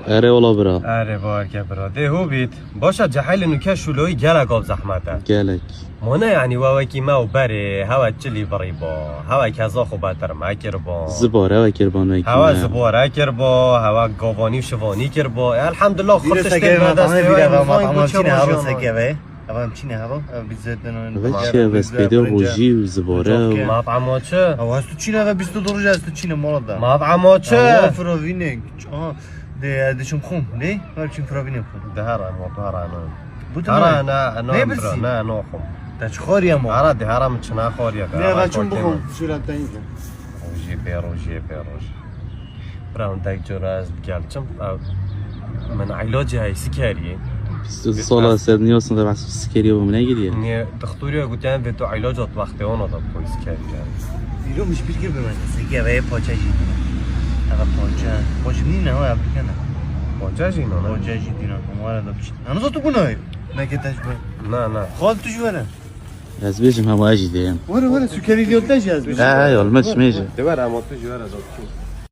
اره ولا برا اره بارکه برا ده هو بید باشه جحیل نوکه شلوی گلک آب زحمته گلک مونه یعنی وکی ما و بره هوا چلی بری با هوا کذا خوبتر مکر با زباره و کربان وکی هوا زباره کر با هوا گاوانی و شوانی کر با الحمدلله خودش تیم دست هم چینه هوا بیزد و چه بس پیدا روژی و زباره مطعمات چه؟ او هست تو چینه و 22 روز هست تو چینه مال ده مطعمات چه؟ فراوینه دشم خون نه؟ چین فراوینه خون ده هران و هران بودم نه برا نه نه خون تاش خاری هم هرا ده هرم چنا خوریا نه بچون بخون شورت تایید روژی روژی برا اون تک جور از گلچم من علاجی های سکریه 22 سال سر نیاز نداره بس سکری و نگیریه نه دکتری گفتن به تو علاجات وقتی اون داد کوی سکری بیرو میش بیرگیر به من سکری و پاچه جی هوا پاچه نه هوا افریقا پاچه جی نه پاچه جی دینا مال دابش انا تو بنای نه که تاش نه خال تو جوره از بیشم هوا اجیده وره سکری دیوتاش از اه یال مش میشه دبر اما تو جوار از